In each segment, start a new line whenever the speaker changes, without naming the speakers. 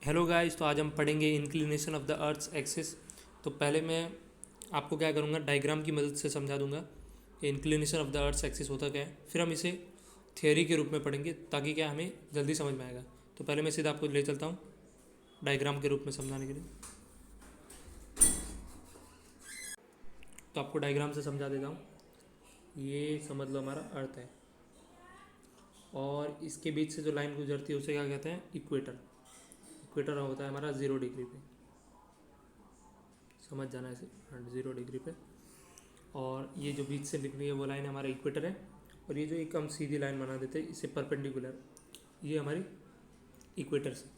Hello guys, तो आज हम पढ़ेंगे inclination of the earth's axis. तो पहले मैं आपको क्या करूँगा, डायग्राम की मदद से समझा दूंगा कि inclination of the earth's axis होता क्या है। फिर हम इसे थियोरी के रूप में पढ़ेंगे ताकि क्या हमें जल्दी समझ में आएगा। तो पहले मैं सीधा आपको ले चलता हूँ डायग्राम के रूप में समझाने के लिए। तो आपको डायग्राम से समझा देता हूँ। ये समझ लो हमारा अर्थ है और इसके बीच से जो लाइन गुजरती है उसे क्या कहते हैं, इक्वेटर। इक्वेटर होता है हमारा 0 डिग्री पे, समझ जाना इसे, 0 डिग्री पे। और ये जो बीच से लिख रही है वो लाइन हमारा इक्वेटर है। और ये जो एक हम सीधी लाइन बना देते हैं इसे परपेंडिकुलर, ये हमारी इक्वेटर से।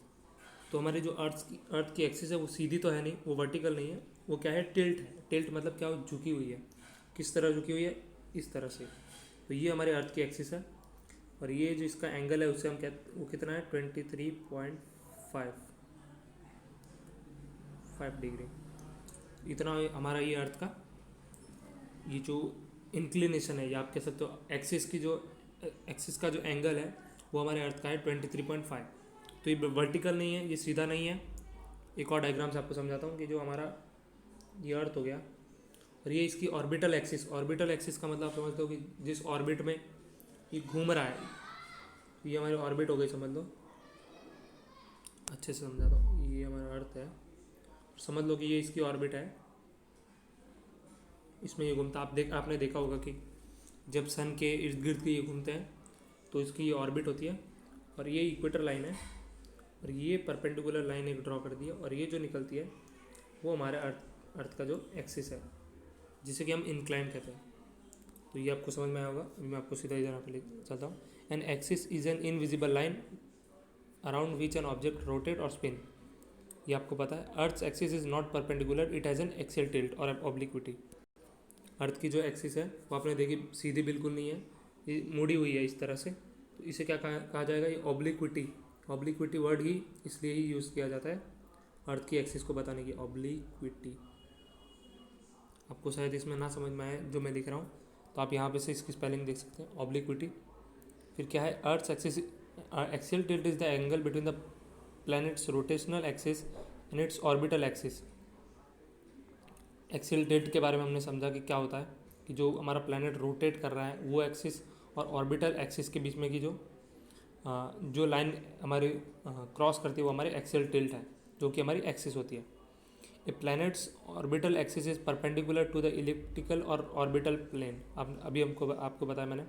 तो हमारी जो अर्थ की एक्सिस है वो सीधी तो है नहीं, वो वर्टिकल नहीं है, वो क्या है, टिल्ट है। टिल्ट मतलब क्या, झुकी हुई है। किस तरह झुकी हुई है, इस तरह से। तो ये हमारे अर्थ की एक्सिस है। और ये जो इसका एंगल है उसे हम कहते, वो कितना है, 23.5 डिग्री। इतना हमारा ये अर्थ का ये जो इंक्लिनेशन है, या आप कह सकते हो एक्सिस की जो एक्सिस का जो एंगल है वो हमारे अर्थ का है 23.5। तो ये वर्टिकल नहीं है, ये सीधा नहीं है। एक और डायग्राम से आपको समझाता हूँ कि जो हमारा ये अर्थ हो गया और ये इसकी ऑर्बिटल एक्सिस। ऑर्बिटल एक्सिस का मतलब आप समझते हो कि जिस ऑर्बिट में ये घूम रहा है, ये हमारी ऑर्बिट हो गई, समझ लो। अच्छे से समझाता हूँ, ये हमारा अर्थ है, समझ लो कि ये इसकी ऑर्बिट है, इसमें ये घूमता। आपने देखा होगा कि जब सन के इर्द गिर्द ये घूमते हैं तो इसकी ये ऑर्बिट होती है। और ये इक्वेटर लाइन है और ये परपेंडिकुलर लाइन एक ड्रॉ कर दी है। और ये जो निकलती है वो हमारे अर्थ का जो एक्सिस है, जिसे कि हम इंक्लाइन कहते हैं। तो ये आपको समझ में आया होगा। मैं आपको सीधा इधर पे ले चलता हूँ। An axis is an invisible line around which an object rotate और स्पिन। ये आपको पता है। अर्थ axis is not perpendicular, it has an axial tilt और ऑब्लिक्विटी। अर्थ की जो एक्सिस है वो आपने देखी, सीधी बिल्कुल नहीं है, ये मुड़ी हुई है इस तरह से। तो इसे क्या कहा जाएगा, ये ऑब्लिक्विटी। ऑब्लिक्विटी वर्ड ही इसलिए ही यूज़ किया जाता है अर्थ की एक्सिस को बताने की, ऑब्लिक्विटी। आपको शायद इसमें ना समझ में आए जो मैं लिख रहा हूँ, तो आप यहाँ पे से इसकी स्पेलिंग देख सकते हैं, ऑब्लिक्विटी। फिर क्या है, अर्थ axis axial tilt is the angle between the planets rotational axis and it's orbital axis. Axial tilt के बारे में हमने समझा कि क्या होता है, कि जो हमारा प्लैनेट रोटेट कर रहा है वो एक्सिस और ऑर्बिटल एक्सिस के बीच में की जो लाइन हमारी क्रॉस करती है वो हमारी एक्सियल टिल्ट है, जो कि हमारी एक्सिस होती है। A planet's orbital axis is perpendicular to the elliptical और ऑर्बिटल प्लेन। अब अभी आपको बताया मैंने।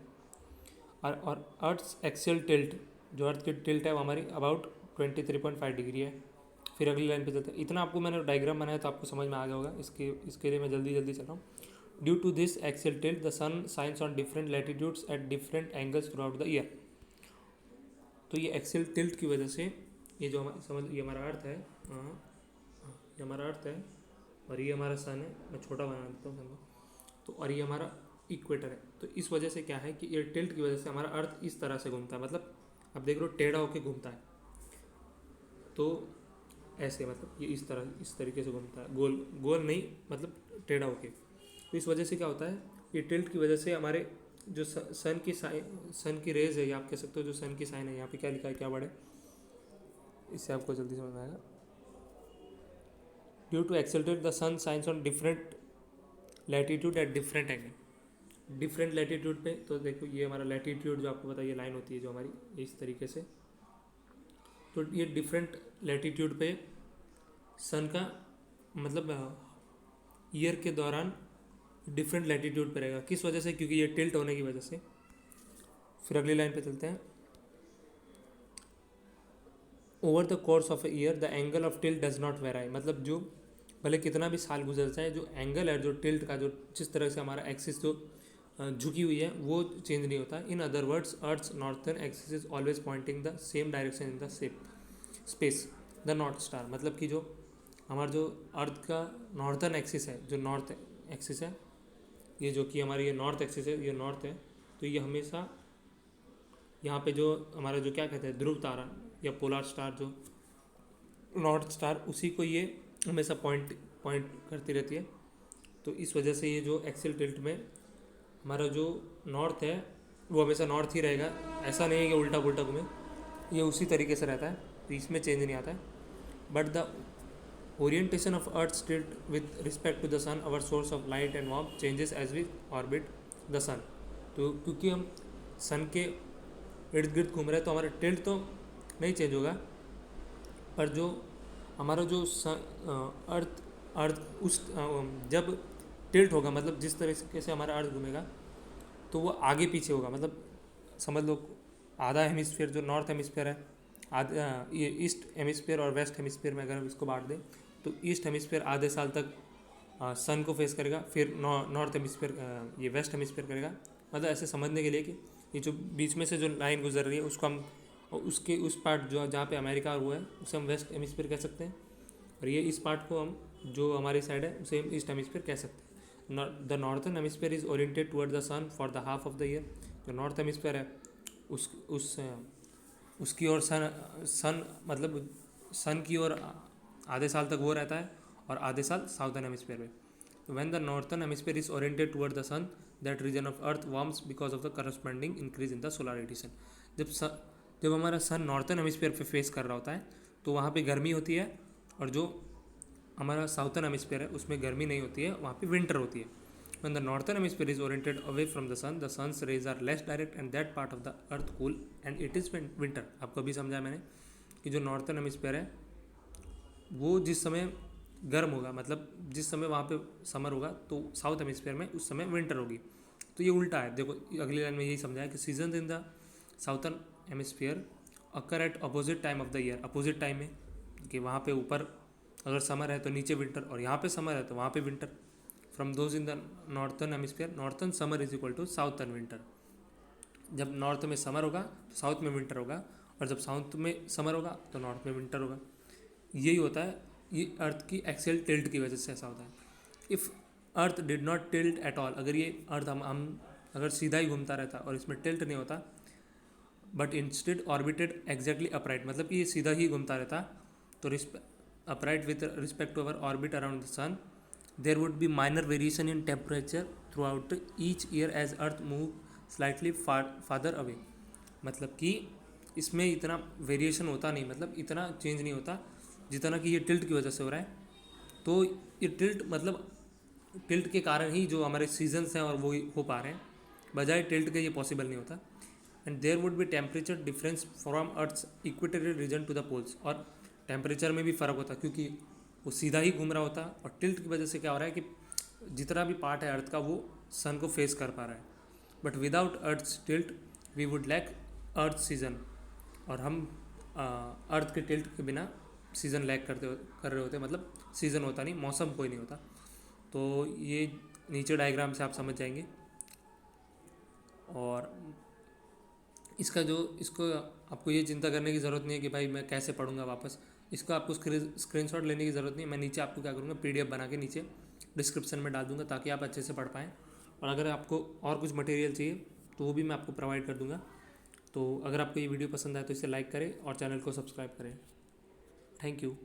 और अर्थ्स एक्सियल टिल्ट, जो अर्थ की टिल्ट है वो हमारी अबाउट 23.5 डिग्री है। फिर अगली लाइन पे चलते हैं। इतना आपको मैंने डायग्राम बनाया तो आपको समझ में आ गया होगा। इसके लिए मैं जल्दी चल रहा हूँ। Due to this axial tilt the sun shines on different latitudes at different angles throughout the year. तो ये एक्सियल टिल्ट की वजह से ये जो ये हमारा अर्थ है, ये हमारा अर्थ है और ये हमारा सन है। मैं छोटा बना देता हूँ सन को। तो और ये हमारा इक्वेटर है। तो इस वजह से क्या है कि ये टिल्ट की वजह से हमारा अर्थ इस तरह से घूमता है, मतलब आप देख रहे हो टेढ़ा होकर घूमता है। तो ऐसे, मतलब ये इस तरीके से घूमता है, गोल नहीं, मतलब टेढ़ा होके। तो इस वजह से क्या होता है, ये टिल्ट की वजह से हमारे जो सन की रेज है, या आप कह सकते हो जो सन की साइन है, यहाँ पे क्या लिखा है, क्या वर्ड है, इससे आपको जल्दी समझ में आएगा। Due to axial tilt the sun shines on different latitude at different angle. Different latitude पे, तो देखो ये हमारा लैटिट्यूड जो आपको पता है, ये लाइन होती है जो हमारी इस तरीके से। तो ये डिफरेंट लैटिट्यूड पे सन का मतलब ईयर के दौरान डिफरेंट लैटिट्यूड पे रहेगा। किस वजह से, क्योंकि ये टिल्ट होने की वजह से। फिर अगली लाइन पे चलते हैं। Over the course of a year the angle of tilt does not vary. मतलब जो भले कितना भी साल गुजर जाए, जो एंगल है, जो टिल्ट का, जो जिस तरह से हमारा एक्सिस जो झुकी हुई है वो चेंज नहीं होता। In other words earth's northern axis is always pointing the same direction in the space, the north star. मतलब कि जो हमारा जो अर्थ का नॉर्थर्न एक्सिस है, जो नॉर्थ एक्सिस है, ये जो कि हमारी ये नॉर्थ एक्सिस है, ये नॉर्थ है। तो ये हमेशा यहाँ पे जो हमारा जो क्या कहते हैं, ध्रुव तारा या पोलर स्टार, जो नॉर्थ स्टार, उसी को ये हमेशा पॉइंट करती रहती है। तो इस वजह से ये जो एक्सियल टिल्ट में हमारा जो नॉर्थ है वो हमेशा नॉर्थ ही रहेगा। ऐसा नहीं है कि उल्टा पुल्टा घूमे, ये उसी तरीके से रहता है, तो इसमें चेंज नहीं आता है। But the orientation of earth tilt with respect to the sun, our source of light and warmth, changes as we orbit the sun. तो क्योंकि हम सन के इर्द गिर्द घूम रहे हैं तो हमारा टिल्ट तो नहीं चेंज होगा, पर जो हमारा जो अर्थ अर्थ उस जब टिल्ट होगा, मतलब जिस तरीके से हमारा अर्थ घूमेगा तो वो आगे पीछे होगा। मतलब समझ लो आधा हेमिस्फीयर जो नॉर्थ हेमिस्फीयर है, आधा ये ईस्ट हेमिस्फीयर और वेस्ट हेमिस्फीयर में अगर हम इसको बांट दें तो ईस्ट हेमिस्फीयर आधे साल तक सन को फेस करेगा, फिर नॉर्थ हेमिस्फीयर ये वेस्ट हेमिस्फीयर करेगा। मतलब ऐसे समझने के लिए कि ये जो बीच में से जो लाइन गुजर रही है उसको हम उसके उस पार्ट जो जहाँ पे अमेरिका और वो है उसे हम वेस्ट हेमिस्फीयर कह सकते हैं, और ये इस पार्ट को हम जो हमारी साइड है उसे हम ईस्ट हेमिस्फीयर कह सकते हैं। The northern hemisphere is oriented toward the sun for the half of the year. जो नॉर्थ हेमिस्फीयर है उसकी ओर सन मतलब सन की ओर आधे साल तक वो रहता है और आधे साल साउथर्न हेमिस्फीयर में। When the northern hemisphere is oriented toward the sun, that region of earth warms because of the corresponding increase in the solar radiation. जब हमारा सन नॉर्थन हेमिस्फीयर पे फेस कर रहा होता है तो वहाँ पे गर्मी होती है, और जो हमारा साउथर्न हेमिस्फीयर है उसमें गर्मी नहीं होती है, वहाँ पे विंटर होती है। When the northern hemisphere is oriented away from the sun's rays are less direct and that part of the earth cool and it is winter। आपको अभी समझाया मैंने कि जो नॉर्थन हेमिस्फीयर है वो जिस समय गर्म होगा, मतलब जिस समय वहाँ पे समर होगा तो साउथ हेमिस्फीयर में उस समय विंटर होगी। तो ये उल्टा है। देखो अगली लाइन में यही समझाया कि season in the southern hemisphere occur at opposite time of the year. Opposite time में कि वहाँ पे ऊपर अगर समर है तो नीचे विंटर, और यहाँ पे समर है तो वहाँ पे winter. From those in the northern hemisphere northern summer is equal to southern winter. जब नॉर्थ में समर होगा तो साउथ में विंटर होगा, और जब साउथ में समर होगा तो नॉर्थ में विंटर होगा। यही होता है, ये अर्थ की एक्सियल टिल्ट की वजह से ऐसा होता है। If earth did not tilt at all, अगर ये अर्थ हम अगर सीधा ही घूमता रहता और इसमें टिल्ट नहीं होता, but instead orbited exactly upright, मतलब कि ये सीधा ही घूमता रहता तो upright with respect to our orbit around the sun, there would be minor variation in temperature throughout each year as earth move slightly farther away। मतलब कि इसमें इतना वेरिएशन होता नहीं, मतलब इतना चेंज नहीं होता जितना कि ये टिल्ट की वजह से हो रहा है। तो ये टिल्ट मतलब टिल्ट के कारण ही जो हमारे सीजन्स हैं और वो हो पा रहे हैं, बजाय टिल्ट के ये पॉसिबल नहीं होता। And there would be temperature difference from earth's equatorial region to the poles, और टेम्परेचर में भी फ़र्क होता क्योंकि वो सीधा ही घूम रहा होता, और टिल्ट की वजह से क्या हो रहा है कि जितना भी पार्ट है अर्थ का वो सन को फेस कर पा रहा है। But without earth tilt we would lack earth season, और हम अर्थ के टिल्ट के बिना सीज़न लैक कर रहे होते, मतलब सीज़न होता नहीं, मौसम कोई नहीं होता। तो ये नीचे डायग्राम से आप समझ जाएंगे। और इसको आपको ये चिंता करने की ज़रूरत नहीं है कि भाई मैं कैसे पढ़ूंगा वापस। इसका आपको स्क्रीनशॉट लेने की ज़रूरत नहीं है। मैं नीचे आपको क्या करूँगा, PDF बना के नीचे डिस्क्रिप्शन में डाल दूँगा ताकि आप अच्छे से पढ़ पाएँ। और अगर आपको और कुछ मटेरियल चाहिए तो वो भी मैं आपको प्रोवाइड कर दूँगा। तो अगर आपको ये वीडियो पसंद आए तो इसे लाइक करें और चैनल को सब्सक्राइब करें। Thank you.